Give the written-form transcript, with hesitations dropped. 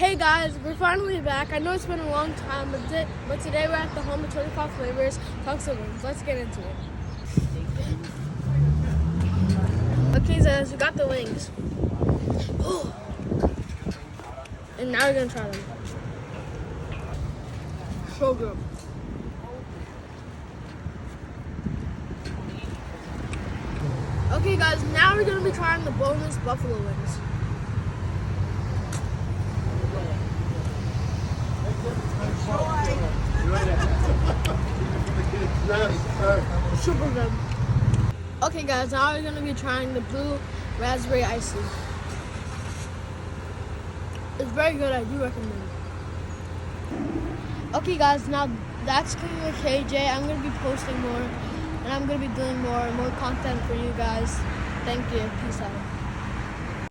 Hey guys, we're finally back. I know it's been a long time, but today we're at the home of 25 Flavors, Tungsten Wings. Let's get into it. Okay, Zaz, we got the wings. And now we're gonna try them. So good. Okay guys, now we're gonna be trying the boneless buffalo wings. Super good. Okay guys, now we're gonna be trying the blue raspberry icy. It's very good, I do recommend it. Okay guys, now that's Cooking with KJ. I'm gonna be posting more and I'm gonna be doing more content for you guys. Thank you. Peace out.